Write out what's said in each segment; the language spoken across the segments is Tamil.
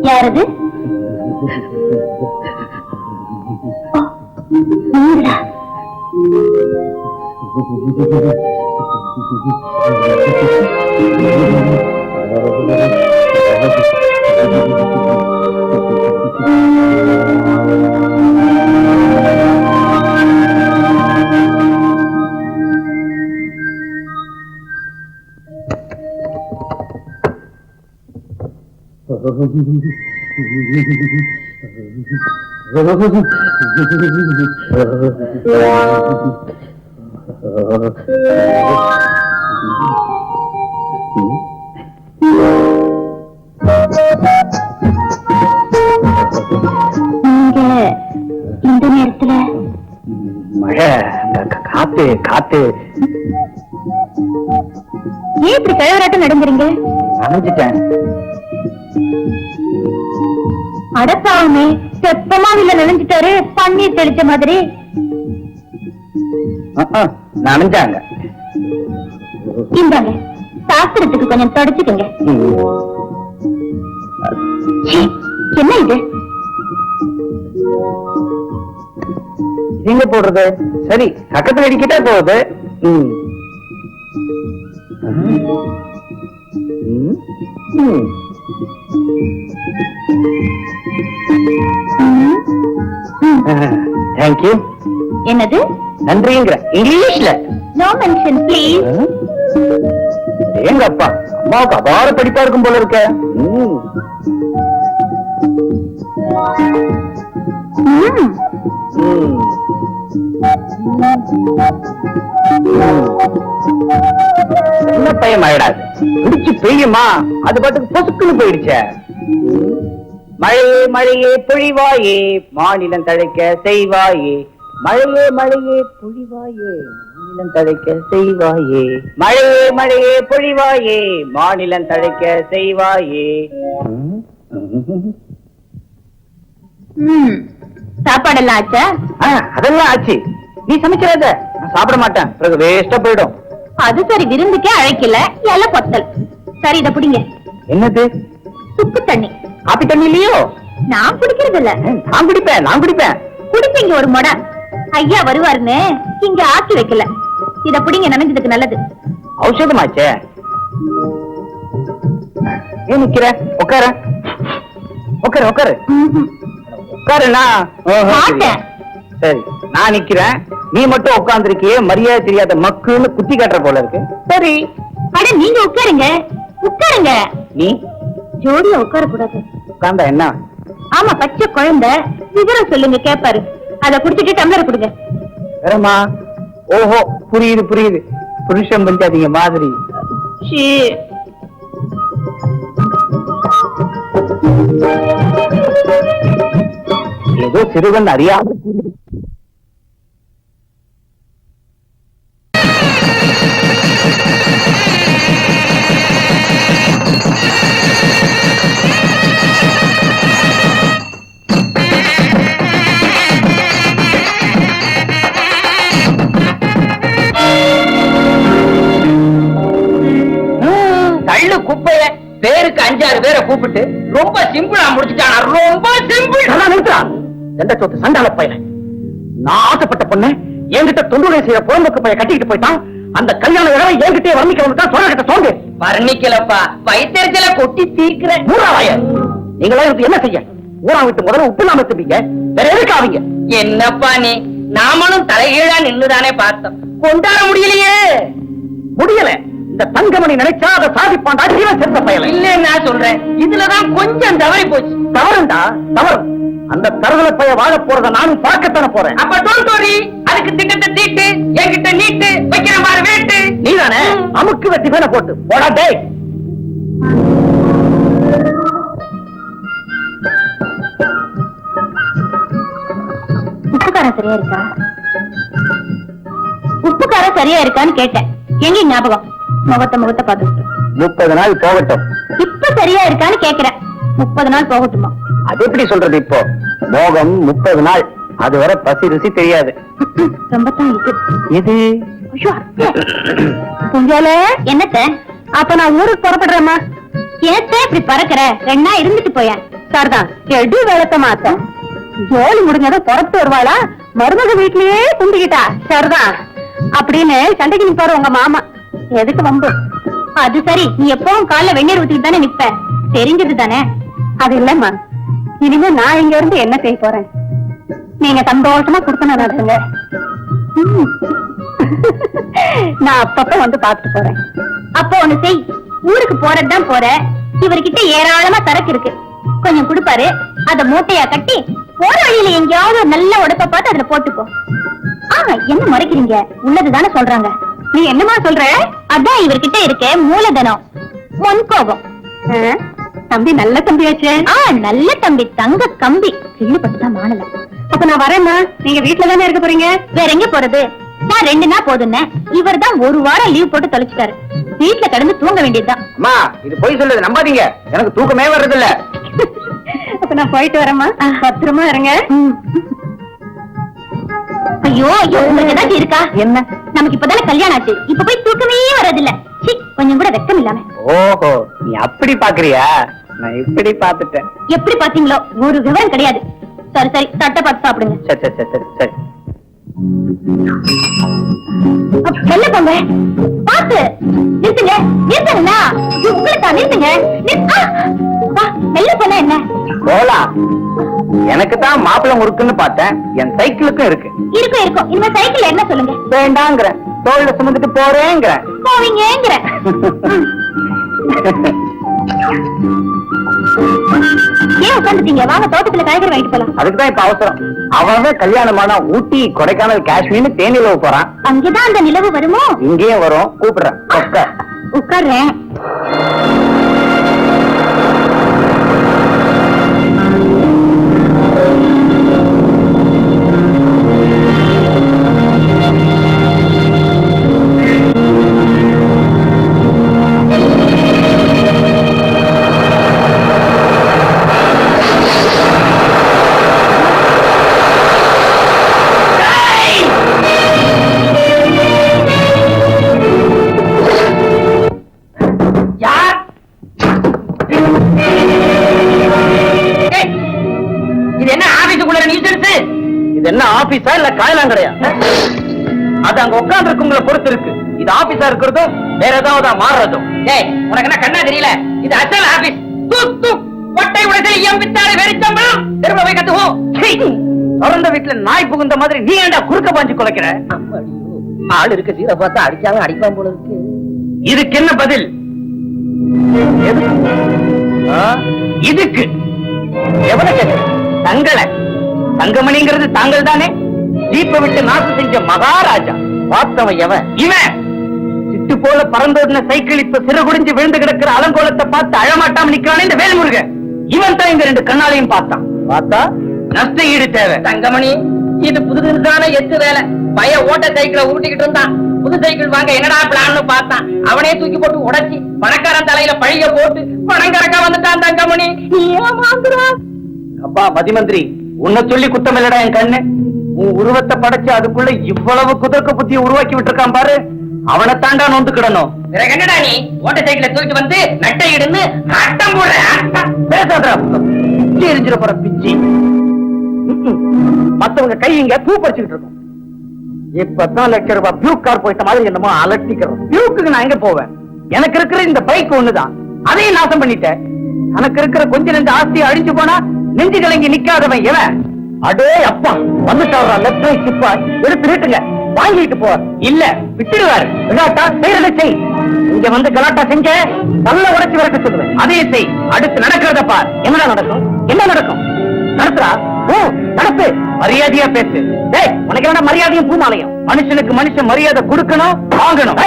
யாரது? இந்த நேரத்துல மழை, காத்து காத்து. ஏன் இப்படி கழவராட்டம் நடந்துறீங்க? நனைஞ்சிட்டேன். அடப்பாவுமே செப்பமா இல்ல நனைஞ்சிட்டாரு, பன்னீர் தெளிச்ச மாதிரி. நனைஞ்சாங்க. இந்தாங்க, சாஸ்திரத்துக்கு கொஞ்சம் தொடச்சுக்கங்க. என்ன இது? எங்க போடுறது? சரி, பக்கத்துல அடிக்கிட்டே போகுது. தேங்க்யூ. என்னது? நன்றிங்கிற இங்கிலீஷ்ல. No mention please. எங்க அப்பா அம்மாவுக்கு அபார படிப்பா இருக்கும் போல இருக்க. என்ன பையன் ஆயிடாது, முடிச்சு பெய்யுமா அது பாட்டுக்கு பொசுக்குன்னு போயிடுச்ச. மழையே மழையே பொழிவாயே, மாநிலம் தழைக்க செய்வாயே. மழையே மழையே பொழிவாயே, மாநிலம் தழைக்க செய்வாயே. மழையே மழையே பொழிவாயே, மாநிலம் தழைக்க செய்வாயே. சாப்பாடெல்லாம் ஆச்சா? அதெல்லாம் ஆச்சு. நீ சமைக்கிறத நான் சாப்பிட மாட்டேன், பிறகு வேஸ்டா போயிடும். அது சரி, விருந்துக்கே அழைக்கல, எல்லாம் பொத்தல். சரி, இத புடிங்க. என்னது? சுக்கு தண்ணி. காப்பி தண்ணி இல்லையோ? நான் குடிக்கிறது இல்ல. நான் குடிப்பேன். குடிப்பீங்க ஒரு மொடா. ஐயா வருவாருன்னு இங்க ஆக்கி வைக்கல. இத புடிங்க, நனைஞ்சதுக்கு நல்லது. ஔஷதமாச்சே. ஏன் நிக்கிற? உட்கார உட்காரு உட்காரு உட்காருண்ணா. மாட்டேன். சரி, நான் நிக்கிறேன், நீ மட்டும் உட்கார்ந்துருக்கியே. மரியாதை தெரியாத மக்குன்னு குத்தி காட்டுற போல இருக்கு. சரி, அட நீங்க உட்காருங்க. உட்காருங்க. நீ ஜோடியா உட்கார கூடாது. உட்கார்ந்தா என்ன? ஆமா, பச்சை குழந்தை. விவரம் சொல்லுங்க கேப்பாரு. அத குடிச்சிட்டு டம்ளர் கொடுங்க. வேறமா? ஓஹோ, புரியுது புரியுது. புருஷன் பஞ்சாதிங்க மாதிரி. ஏதோ சிறுவன் அறியாது. தள்ளு குப்பைய பேருக்கு 5-6 பேரை கூப்பிட்டு ரொம்ப சிம்பிளா முடிச்சுட்டானா. ரொம்ப சிம்பிள். எந்த சொத்து சண்டால பையன. நான் ஆசைப்பட்ட பொண்ணு என்கிட்ட தொண்டுரை செய்யற புறம்போக்கு பைய கட்டிக்கிட்டு போயிட்டான். அந்த கல்யாண இடவை என்கிட்டே வர்ணிக்க வந்துட்டான். சொல்ல சோண்டு வர்ணிக்கலப்பா, வயிற்றுல கொட்டி தீர்க்கிறேன். மூணாவாய நீங்களா இருக்கு என்ன செய்ய? ஊரா விட்டு முதல்ல உப்பு நாம திரும்பிங்க. வேற எதுக்கு ஆவீங்க? என்னப்பா நீ? நாமளும் தலைகீழா நின்னுதானே பார்த்தோம், கொண்டாட முடியலையே. முடியல. இந்த தங்கமணி நினைச்சா அதை சாதிப்பாண்டா. ஜீவன் செத்த பயல இல்லன்னு நான் சொல்றேன். இதுலதான் கொஞ்சம் தவறி போச்சு. தவறுண்டா தவறு. அந்த தருதல பைய வாழ போறத நானும் பார்க்கத்தானே போறேன். அப்ப டோன்ட் வரி. அதுக்கு திட்டத்தை தீட்டு, என்கிட்ட நீட்டு, வைக்கிற மாதிரி வேட்டு. நீதானே அமுக்கு வெட்டி வேணா போட்டு போடா டேய். உப்புக்காரம் சரியா இருக்கா? உப்புக்காரம் சரியா இருக்கான்னு கேட்டேன். எங்க ஞாபகம்? முகத்தை பார்த்து 30 நாள் போகட்டும். இப்ப சரியா இருக்கான்னு கேக்குறேன். 30 நாள் போகட்டுமா? அது எப்படி சொல்றது? இப்போ மோகம் 30 நாள். அது வரை பசி ருசி தெரியாது. ரொம்ப தான் இருக்கு. இது புஞ்சால என்னத்த? அப்ப நான் ஊருக்கு புறப்படுறேம்மா. ஏத்த இப்படி பறக்கிற? 2 நாள் இருந்துட்டு போயேன். சார்தான் எடு வேலத்த மாத்த ஜோலி முடிஞ்சதும் புறத்து வருவாளா? மருமக வீட்லயே குந்திக்கிட்டா சரிதான் அப்படின்னு சண்டைக்கு நிப்பாரு உங்க மாமா. எதுக்கு வம்பு? அது சரி, நீ எப்பவும் காலைல வெந்நீர் ஊத்திட்டு தானே நிப்ப. தெரிஞ்சது தானே? அது இல்லம்மா, இனிமே நான் இங்க இருந்து என்ன செய்ய போறேன்? நீங்க சந்தோஷமா கொடுத்தன நடத்துங்க. நான் அப்பப்ப வந்து பாத்துட்டு போறேன். அப்போ ஒண்ணு செய், ஊருக்கு போறதுதான் போற. இவர்கிட்ட ஏராளமா சரக்கு இருக்கு, கொஞ்சம் கொடுப்பாரு. அத மூட்டையா கட்டி போற வழியில எங்கேயாவது ஒரு நல்ல உடப்ப பார்த்து அதுல போட்டுப்போ. என்ன மறைக்கிறீங்க? உள்ளதுதானே சொல்றாங்க. நீ என்னமா சொல்ற? அதான் இவர்கிட்ட இருக்க மூலதனம், முன்கோபம். தம்பி நல்ல தம்பியாச்சு. நல்ல தம்பி, தங்க கம்பி. கிள்ளுப்பட்டுதான் மானல. அப்ப நான் வரேம்மா. நீங்க வீட்டுல தானே இருக்க போறீங்க? வேற எங்க போறது? நான் 2 நாள் போதுன்னு இவர் தான் 1 வாரம் லீவ் போட்டு தொலைச்சிட்டாரு. வீட்டுல கிடந்து தூங்க வேண்டியதுதான். அம்மா, இது போய் சொல்லுது, நம்பாதீங்க. எனக்கு தூக்கமே வர்றது இல்ல. அப்ப நான் போயிட்டு வரேம்மா. பத்திரமா இருங்க. ஐயோ ஐயோ, உங்களுக்கு ஏதாச்சும் இருக்கா? என்ன? நமக்கு இப்பதானே கல்யாணம் ஆச்சு. இப்ப போய் தூக்கமே வர்றதில்ல. கொஞ்சம் கூட வெக்கம் இல்லாம. ஓஹோ, நீ அப்படி பாக்குறியா? நான் இப்படி பாத்துட்டேன். எப்படி பாத்தீங்களோ, ஒரு விவரம் கிடையாது. சரி சரி, தட்டை பார்த்து சாப்பிடுங்க. சரி சரி சரி சரி. என்ன போங்க? பாத்து நிறுத்துங்க. நிறுத்துங்களா? உங்களுக்கா? நிறுத்துங்க. மெல்ல போனா என்ன? போலா. எனக்கு தான் மாப்பிள்ளை முறுக்குன்னு பார்த்தேன். என் சைக்கிளுக்கும் இருக்கு. இருக்கும் இருக்கும். இனிமே சைக்கிள் என்ன சொல்லுங்க? வேண்டாங்கிற, தோல்ல சுமந்துட்டு போறேங்கிற. போவீங்கிற. ஏன் உட்காந்துட்டீங்க? வாங்க, தோட்டத்துல காய்கறி வாங்கிட்டு போலாம். அதுக்குதான் இப்ப அவசரம். அவன் கல்யாணமான ஊட்டி, கொடைக்கானல், காஷ்மீர், தேனி நிலவு போறான். அங்கேதான் அந்த நிலவு வருமோ? இங்கேயும் வரும். கூப்பிடுறேன். உட்கார்றேன். என்ன ஆபீஸா இல்ல காயலாங்கடையா? அது அங்க உட்கார்ந்து இருக்கவங்களை பொறுத்து இருக்கு. இது ஆபீஸா இருக்கிறதும் வேற ஏதாவது மாறுறதும். உனக்கு என்ன கண்ணா தெரியல? இது அசல் ஆபீஸ். கொட்டை உடைசல் எம்பித்தாரு வெறிச்சம்பளம் திரும்ப போய் கத்துவோம். திறந்த வீட்டுல நாய் புகுந்த மாதிரி நீ ஏண்டா குறுக்க பாஞ்சு குலைக்கிற? ஆள் இருக்க சீரை பார்த்தா அடிச்சாலும் அடிப்பான் போல இருக்கு. இதுக்கு என்ன பதில்? இதுக்கு எவனை கேட்க? தங்களை தங்கமணிங்கிறது தாங்கள் தானே? ஜீப்பை விட்டு நாசம் செஞ்ச மகாராஜா. பார்த்தவன் எவன்? இவன். சிட்டு போல பறந்தோடின சைக்கிள் இப்ப சிறகுடிஞ்சு விழுந்து கிடக்கிற அலங்கோலத்தை பார்த்து அழமாட்டாம நிக்கிறானே இந்த வேல்முருகன். இவன் தான் இந்த 2 கண்ணாலையும் பார்த்தான். பார்த்தா நஷ்ட ஈடு தேவை. தங்கமணி, இது புதுதான எத்து வேலை. பைய ஓட்ட சைக்கிளை உருட்டிக்கிட்டு இருந்தான். புது சைக்கிள் வாங்க என்னடா பிளான்னு பார்த்தான். அவனே தூக்கி போட்டு உடைச்சி பணக்காரன் தலையில பழிய போட்டு பணம் கறக்க வந்துட்டான் தங்கமணி. அப்பா மதிமந்திரி, உன்னை சொல்லி குத்தம் இல்லடா என் கண்ணு. உன் உருவத்தை படைச்சு அதுக்குள்ள இவ்வளவு குதர்க்க புத்தியை உருவாக்கி விட்டுருக்கான் பாரு. அவனை தாண்டா நொந்துக்கிடணும். என்னடா நீ ஓட்ட சைக்கிளை தூக்கிட்டு வந்து நட்டை இடுன்னு அட்டம் போடுற? பேசாதா, பிச்சு எரிஞ்சிட போற பிச்சு. மத்தவங்க கை இங்க பூ பறிச்சுக்கிட்டு இருக்கும். இப்பதான் லட்சம் ரூபாய் பியூக் கார் போயிட்ட மாதிரி என்னமோ அலட்டிக்கிறோம். பியூக்கு நான் எங்க போவேன்? எனக்கு இருக்கிற இந்த பைக் ஒண்ணுதான், அதையும் நாசம் பண்ணிட்டேன். எனக்கு இருக்கிற கொஞ்ச நெஞ்ச ஆஸ்தி அழிஞ்சு போனா நெஞ்சு கலங்கி நிக்காதவன் இவன். அடே அப்பா, வந்துட்டாரா லெப்ட் ரைட் சிப்பா. எடுத்து நீட்டுங்க. வாங்கிட்டு போ. இல்ல விட்டுடுவாரு. விடாட்டா செய்யறதை செய். இங்க வந்து கலாட்டா செஞ்ச நல்ல உடைச்சு வரக்க சொல்லுவேன். அதே செய். அடுத்து நடக்கிறத பார். என்ன நடக்கும்? என்ன நடக்கும்? நடத்துறா. ஓ நடப்பு. மரியாதையா பேசு. டேய் உனக்கு என்ன மரியாதையும் பூமாலையும்? மனுஷனுக்கு மனுஷன் மரியாதை கொடுக்கணும், வாங்கணும்.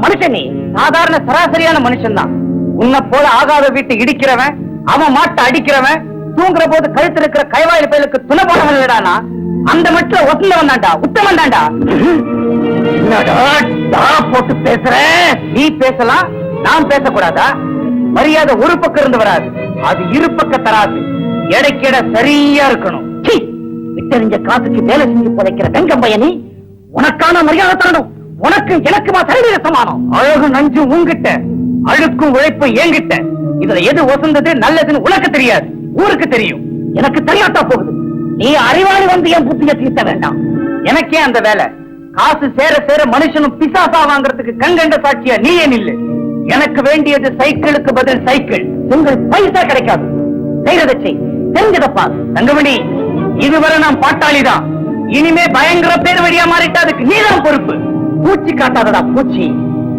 மனுஷன் நீ சாதாரண சராசரியான மனுஷன் தான். உன்னை போல ஆகாத வீட்டை இடிக்கிறவன், அவன் மாட்டை அடிக்கிறவன், தூங்குற போது கழுத்து இருக்கிற கைவாயில் பயலுக்கு துணை போனவன் இல்லடானா. அந்த மட்டும் ஒத்துந்தவன் தாண்டா, உத்தமன் தாண்டா. போட்டு பேசுற. நீ பேசலாம், நான் பேசக்கூடாதா? மரியாதை ஒரு பக்கம் இருந்து வராது, அது இரு பக்க தராது. எடைக்கெட சரியா இருக்கணும். விட்டறிஞ்ச காசுக்கு வேலை செஞ்சு புதைக்கிற வெங்கம் பையனி, உனக்கான மரியாதை தரணும். உனக்கு எனக்குமா சரிவிர சமானம். அழகு நஞ்சு உங்கிட்ட, அழுக்கும் உழைப்பு என்கிட்ட. இதுல எது ஒசந்தது நல்லதுன்னு உனக்கு தெரியாது, ஊருக்கு தெரியும். எனக்கு தெரியாட்டா போகுது. நீ அறிவாளி வந்து என் புத்திய தீர்த்த வேண்டாம். எனக்கே அந்த வேலை. காசு சேர சேர மனுஷனும் பிசாசா வாங்கறதுக்கு கண்கண்ட சாட்சியா நீ ஏன் இல்ல? எனக்கு வேண்டியது சைக்கிளுக்கு பதில் சைக்கிள். உங்கள் பைசா கிடைக்காது. செய்யறதை செய், தெரிஞ்சதப்பா. தங்கமணி, இதுவரை நான் பாட்டாளிதான். இனிமே பயங்கர பேர் வழியா மாறிட்டா அதுக்கு நீதான் பொறுப்பு. பூச்சி காட்டாதடா பூச்சி.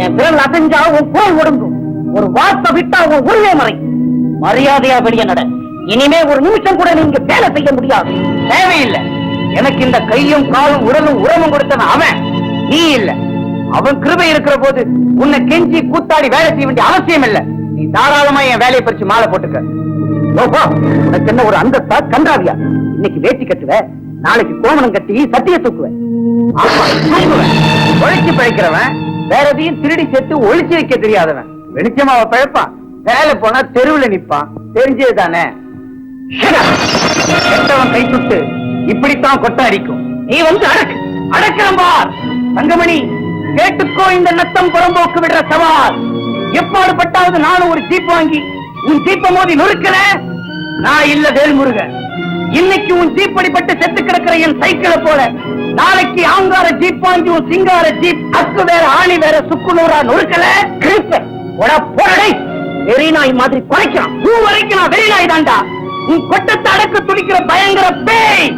என் பேர் அசைஞ்சா உன் போல் ஒடுங்கும். ஒரு வார்த்தை விட்டா உன் உருவே மறை. மரியாதையா வெளியே நட. இனிமே ஒரு நிமிஷம் கூட நீங்க வேலை செய்ய முடியாது. தேவையில்லை. எனக்கு இந்த கையும் காலும் உடலும் உரமும் கொடுத்தவன் அவன், நீ இல்ல. அவன் கிருபை இருக்கிற போது உன்னை கெஞ்சி கூத்தாடி வேலை செய்ய வேண்டிய அவசியம் இல்ல. நீ தாராளமா என் வேலையை பறிச்சு மாலை போட்டுக்க. உனக்கு என்ன ஒரு அந்தஸ்தா கன்றாவியா? இன்னைக்கு வேட்டி கட்டுவ, நாளைக்கு கோமணம் கட்டி சட்டியை தூக்குவேன். ஒழிச்சு பழைக்கிறவன் வேற எதையும் திருடி சேர்த்து ஒழிச்சு வைக்க தெரியாதவன். வெளிச்சமா அவ பழைப்பான். வேலை போனா தெருவுல நிப்பான். தெரிஞ்சது தானே. கெட்டவன் கை சுட்டு இப்படித்தான் கொட்ட அடிக்கும். நீ வந்து அடக்கு. அடக்கலாம் பார். தங்கமணி, கேட்டுக்கோ இந்த நத்தம் புறம்போக்கு விடுற சவால். எப்பாடுபட்டாவது நானும் ஒரு ஜீப் வாங்கி உன் ஜீப்ப மோதி நொறுக்கல. நான் இல்ல வேல்முருகன். இன்னைக்கு உன் ஜீப் அடிபட்டு செத்து கிடக்கிற என் சைக்கிளை போல நாளைக்கு ஆங்கார ஜீப் வாங்கி உன் சிங்கார ஜீப் அக்கு வேற ஆணி வேற சுக்குநூறா நொறுக்கல. கிழிப்பேன். போடடை. வெறிநாய் மாதிரி குறைக்கிறான். பூ வரைக்கும் நான் வெறிநாய் தாண்டா. உன் கொட்டத்தை அடக்க துடிக்கிற பயங்கர பேய்.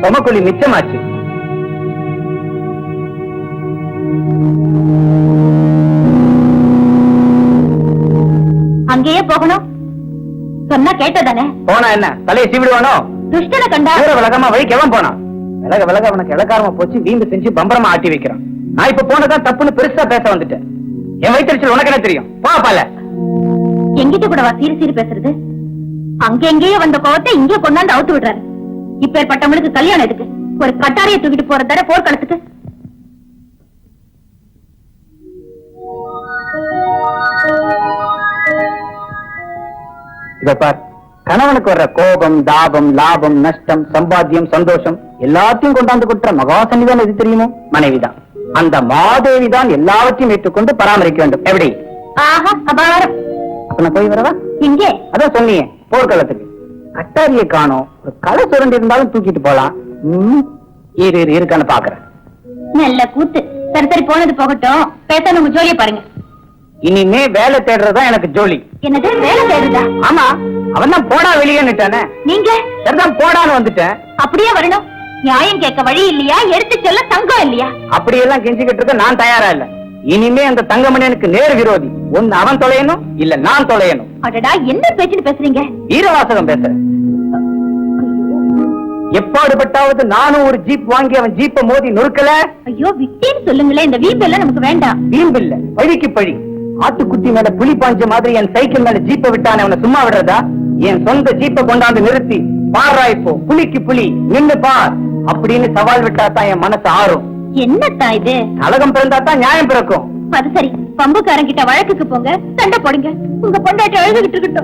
சொமக்குழி மிச்சமாச்சு. அங்கேயே போகணும் சொன்னா கேட்டதானே? போனா என்ன தலையை சீவிடுவானோ? துஷ்டனை கண்டா விலகமா வழிக்கு எவன் போனான்? விலக விலக அவனுக்கு இலக்காரமா போச்சு. வீம்பு செஞ்சு பம்பரமா ஆட்டி வைக்கிறான். நான் இப்ப போனதான் தப்புன்னு பெருசா பேச வந்துட்டேன். என் வயிற்றுச்சல் உனக்கு என்ன தெரியும்? பால எங்கிட்ட கூடவா சீரி சீரி பேசுறது? அங்க எங்கேயே வந்த கோவத்தை இங்கே கொண்டாந்து அவுத்து விடுறாரு. இப்ப ஏற்பட்டவங்களுக்கு கல்யாணம் எதுக்கு? ஒரு கட்டாரியை தூக்கிட்டு போற தர போர்க்களத்துக்கு. இத பார், கணவனுக்கு வர்ற கோபம், தாபம், லாபம், நஷ்டம், சம்பாத்தியம், சந்தோஷம் எல்லாத்தையும் கொண்டாந்து கொடுக்கிற மகாசன்னிதான் எது தெரியுமோ? மனைவிதான். அந்த மாதேவி தான் எல்லாவற்றையும் ஏற்றுக்கொண்டு பராமரிக்க வேண்டும். எப்படி? ஆஹா அபாரம். அப்ப நான் போய் வரவா? இங்கே அதான் சொன்னீங்க போர்க்களத்துக்கு. கட்டாரியை காணோம். ஒரு களை சுரண்டி இருந்தாலும் தூக்கிட்டு போலாம். இருக்கான்னு பாக்குறேன். நல்ல கூத்து. சரி சரி, போனது போகட்டும். பேச உங்க ஜோலியை பாருங்க. இனிமே வேலை தேடுறதா எனக்கு ஜோலி. என்னது வேலை தேடுதா? ஆமா, அவன் தான் போடா வெளியேன்னுட்டானே. நீங்க சரிதான் போடான்னு வந்துட்டேன். அப்படியே வரணும். நியாயம் கேட்க வழி இல்லையா? எடுத்து சொல்ல தங்கம் இல்லையா? அப்படியெல்லாம் கெஞ்சிக்கிட்டு இருக்க நான் தயாரா இல்ல. இனிமே அந்த தங்கமணியனுக்கு நேர் விரோதி. ஒன்னு அவன் தொலையணும், இல்ல நான் தொலையணும். அடடா, என்ன பேச்சுன்னு பேசுறீங்க? வீரவாசகம் பேசுறேன். எப்பாடுபட்டாவது நானும் ஒரு ஜீப் வாங்கி அவன் ஜீப்பை மோதி நொறுக்கல. ஐயோ விட்டேன்னு சொல்லுங்களேன். இந்த வீம்பு எல்லாம் நமக்கு வேண்டாம். வீம்பு இல்ல, பழிக்கு பழி. ஆட்டுக்குட்டி மேல புலி பாஞ்ச மாதிரி என் சைக்கிள் மேல ஜீப்பை விட்டானே, அவனை சும்மா விடுறதா? என் சொந்த ஜீப்பை கொண்டாந்து நிறுத்தி பாரா இப்போ புலிக்கு புலி நின்னு பார் அப்படின்னு சவால் விட்டா தான் என் மனசு ஆறும். என்னத்தான் இது? கலகம் பிறந்தா தான் நியாயம் பிறக்கும். அது சரி, பம்புக்காரங்கிட்ட வழக்குக்கு போங்க, சண்டை போடுங்க. உங்க பொண்டாட்டி அழுதுகிட்டு இருக்கட்டும்.